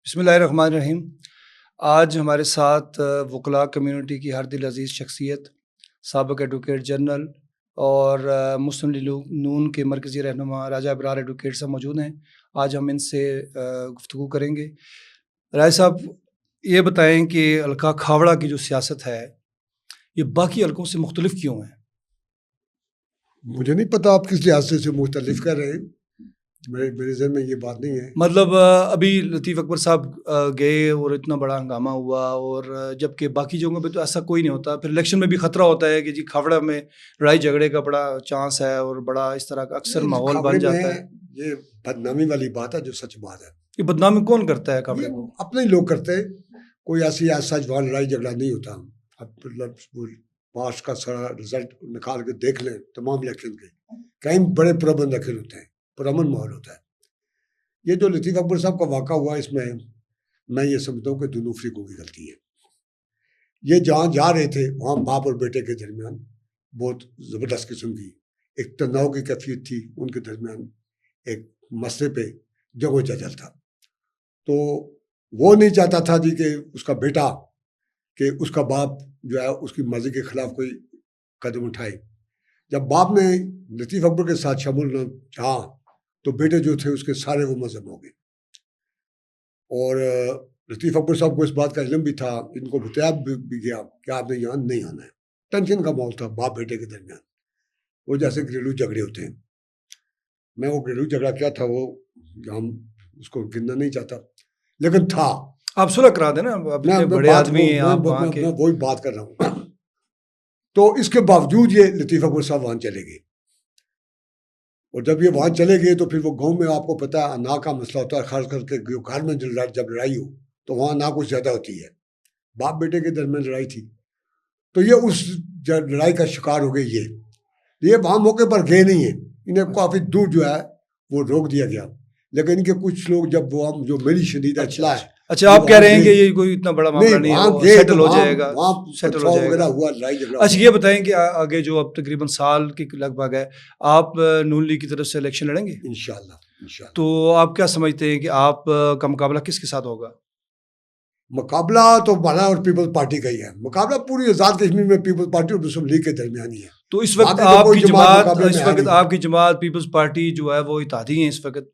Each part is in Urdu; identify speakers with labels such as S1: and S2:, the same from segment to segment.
S1: بسم اللہ الرحمن الرحیم۔ آج ہمارے ساتھ وکلاء کمیونٹی کی ہر دل عزیز شخصیت سابق ایڈوکیٹ جنرل اور مسلم لیگ نون کے مرکزی رہنما راجہ ابرار ایڈوکیٹ صاحب موجود ہیں۔ آج ہم ان سے گفتگو کریں گے۔ راجہ صاحب یہ بتائیں کہ حلقہ کھاوڑہ کی جو سیاست ہے یہ باقی حلقوں سے مختلف کیوں ہے؟
S2: مجھے نہیں پتا آپ کس لحاظ سے مختلف کر رہے ہیں، میرے ذہن میں یہ بات نہیں ہے۔
S1: مطلب ابھی لطیف اکبر صاحب گئے اور اتنا بڑا ہنگامہ ہوا، اور جبکہ باقی جگہوں پہ تو ایسا کوئی نہیں ہوتا۔ پھر الیکشن میں بھی خطرہ ہوتا ہے کہ جی کھاوڑہ میں لڑائی جھگڑے کا بڑا چانس ہے اور بڑا اس طرح کا اکثر ماحول بن جاتا ہے۔
S2: یہ بدنامی والی بات ہے جو سچ بات ہے۔
S1: یہ بدنامی کون کرتا ہے کھاوڑے کو؟
S2: اپنے ہی لوگ کرتے ہیں، کوئی ایسا جوان لڑائی جھگڑا نہیں ہوتا۔ اب پاس کا سارا رزلٹ نکال کے دیکھ لیں تمام الیکشن کے، کہیں بڑے پرامن الیکشن ہوتے ہیں، پرامن ماحول ہوتا ہے۔ یہ جو لطیف اکبر صاحب کا واقعہ ہوا، اس میں میں یہ سمجھتا ہوں کہ دونوں فریقوں کی غلطی ہے۔ یہ جہاں جا رہے تھے وہاں باپ اور بیٹے کے درمیان بہت زبردست قسم کی ایک تناؤ کی کیفیت تھی، ان کے درمیان ایک مسئلے پہ جنگ و جدل تھا۔ تو وہ نہیں چاہتا تھا جی کہ اس کا بیٹا، کہ اس کا باپ جو ہے اس کی مرضی کے خلاف کوئی قدم اٹھائے۔ جب باپ نے لطیف اکبر کے ساتھ شامل نہ چاہا تو بیٹے جو تھے اس کے سارے وہ مذہب ہو گئے، اور لطیف اکبر صاحب کو اس بات کا علم بھی تھا، ان کو بتایا بھی گیا کہ آپ نے یہاں نہیں آنا ہے۔ ٹینشن کا ماحول تھا باپ بیٹے کے درمیان، وہ جیسے گھریلو جھگڑے ہوتے ہیں۔ میں وہ گھریلو جھگڑا کیا تھا وہ ہم اس کو گننا نہیں چاہتا، لیکن تھا۔
S1: آپ صلح کرا دیں نا، بڑے آدمی ہیں آپ وہاں کے۔
S2: میں وہی بات کر رہا ہوں۔ تو اس کے باوجود یہ لطیف اکبر صاحب وہاں چلے گئے، اور جب یہ وہاں چلے گئے تو پھر وہ گاؤں میں آپ کو پتہ ہے انا کا مسئلہ ہوتا ہے، خاص کر کے گھر میں جب لڑائی ہو تو وہاں انا کچھ زیادہ ہوتی ہے۔ باپ بیٹے کے درمیان لڑائی تھی، تو یہ اس لڑائی کا شکار ہو گئے۔ یہ وہاں موقع پر گئے نہیں ہیں، انہیں کافی دور جو ہے وہ روک دیا گیا۔ لیکن ان کے کچھ لوگ جب وہ جو میری شدید اطلاع ہے۔
S1: اچھا، آپ کہہ رہے ہیں کہ یہ کوئی اتنا بڑا معاملہ نہیں ہے، سیٹل ہو جائے گا، سیٹل ہو جائے گا۔ اچھا یہ بتائیں کہ آگے جو اب تقریباً سال کے لگ بھگ ہے، آپ نون لیگ کی طرف سے الیکشن لڑیں گے
S2: انشاءاللہ۔
S1: تو آپ کیا سمجھتے ہیں کہ آپ کا مقابلہ کس کے ساتھ ہوگا؟
S2: مقابلہ تو ہمارا اور پیپلز پارٹی کا ہی ہے۔ مقابلہ پوری آزاد کشمیر میں پیپلز پارٹی اور مسلم لیگ کے درمیان ہی ہے۔
S1: تو اس وقت آپ کی جماعت پیپلز پارٹی جو ہے وہ اتحادی ہیں اس وقت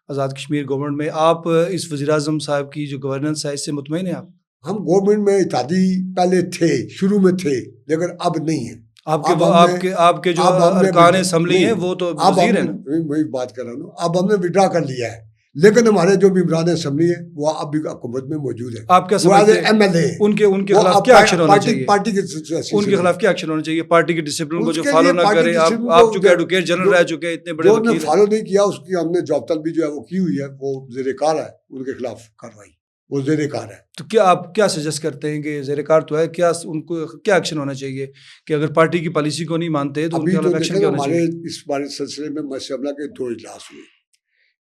S1: آزاد کشمیر گورنمنٹ میں۔ آپ اس وزیر اعظم صاحب کی جو گورننس ہے اس سے مطمئن ہیں آپ؟
S2: ہم گورنمنٹ میں اتحادی پہلے تھے، شروع میں تھے، لیکن اب نہیں ہیں۔
S1: آپ کے جو ارکان اسمبلی ہیں وہ تو وزیر ہیں نا۔
S2: وہی بات کر رہا ہوں، اب ہم نے وڈرا کر لیا ہے، لیکن ہمارے جو ممبران اسمبلی ہیں وہ اب بھی حکومت میں موجود ہیں۔
S1: آپ کیا سمجھتے ہیں
S2: ایم ایل اے
S1: ان کے خلاف کیا ایکشن ہونا چاہیے؟
S2: پارٹی کے
S1: ان کے خلاف کیا ایکشن ہونا چاہیے؟ پارٹی کے ڈسپلن کو جو فالو نہ کرے۔ آپ چونکہ ایڈوکیٹ جنرل رہ چکے ہیں، اتنے بڑے وکیل ہیں،
S2: فالو نہیں کیا اس کی ہم نے جاب طلبی جو ہے وہ کی ہوئی ہے، وہ زیر کار ہے، ان کے خلاف کارروائی وہ زیر کار ہے۔
S1: تو کیا آپ کیا سجیسٹ کرتے ہیں کہ زیر کار تو ہے، کیا ان کو کیا ایکشن ہونا چاہیے کہ اگر پارٹی کی پالیسی کو نہیں مانتے تو ان کے خلاف ایکشن کیا ہونا چاہیے؟
S2: ہمارے اس بارے سلسلے میں مجلس عملہ کے 2 اجلاس ہوئے۔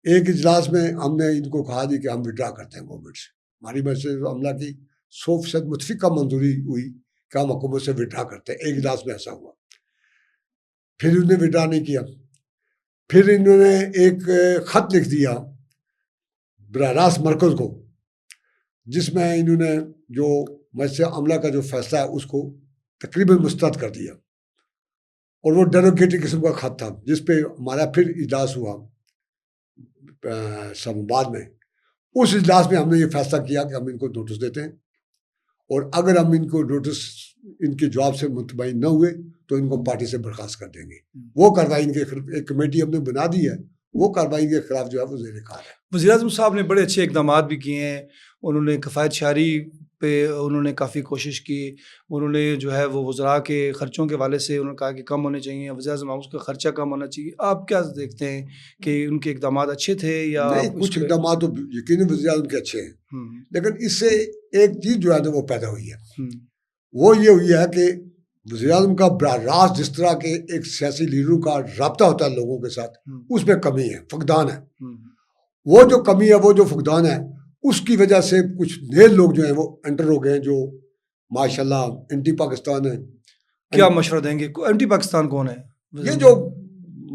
S2: ایک اجلاس میں ہم نے ان کو کہا جی کہ ہم وڈرا کرتے ہیں گورنمنٹ سے۔ ہماری مجلس عملہ کی 100% متفقہ منظوری ہوئی کہ ہم حکومت سے وڈرا کرتے ہیں۔ ایک اجلاس میں ایسا ہوا، پھر انہوں نے وڈرا نہیں کیا۔ پھر انہوں نے ایک خط لکھ دیا براہ راست مرکز کو، جس میں انہوں نے جو مجلس عملہ کا جو فیصلہ ہے اس کو تقریباً مسترد کر دیا، اور وہ ڈیروگیٹری قسم کا خط تھا، جس پہ ہمارا پھر اجلاس ہوا اسلام آباد میں۔ اس اجلاس میں ہم نے یہ فیصلہ کیا کہ ہم ان کو نوٹس دیتے ہیں، اور اگر ہم ان کو نوٹس ان کے جواب سے مطمئن نہ ہوئے تو ان کو پارٹی سے برخاست کر دیں گے۔ وہ کارروائی ان کے خلاف ایک کمیٹی ہم نے بنا دی ہے، وہ کارروائی کے خلاف جو ہے وہ زیر کار ہے۔
S1: وزیر اعظم صاحب نے بڑے اچھے اقدامات بھی کیے ہیں، انہوں نے کفایت شعاری پہ انہوں نے کافی کوشش کی، انہوں نے جو ہے وہ وزراء کے خرچوں کے حوالے سے انہوں نے کہا کہ کم ہونے چاہیے، وزیر اعظم ہاؤس کا خرچہ کم ہونا چاہیے۔ آپ کیا دیکھتے ہیں کہ ان کے اقدامات اچھے تھے یا
S2: کچھ اقدامات تو یقیناً وزیر اعظم کے اچھے ہیں، لیکن اس سے ایک چیز جو ہے نا وہ پیدا ہوئی ہے، وہ یہ ہوئی ہے کہ وزیر اعظم کا براہ راست جس طرح کے ایک سیاسی لیڈروں کا رابطہ ہوتا ہے لوگوں کے ساتھ، اس میں کمی ہے، فقدان ہے۔ وہ جو کمی ہے، وہ جو فقدان ہے، اس کی وجہ سے کچھ نئے لوگ جو ہیں وہ انٹر ہو گئے ہیں، جو ماشاءاللہ اینٹی پاکستان ہیں۔
S1: کیا مشورہ دیں گے؟ اینٹی پاکستان کون ہے؟
S2: یہ جو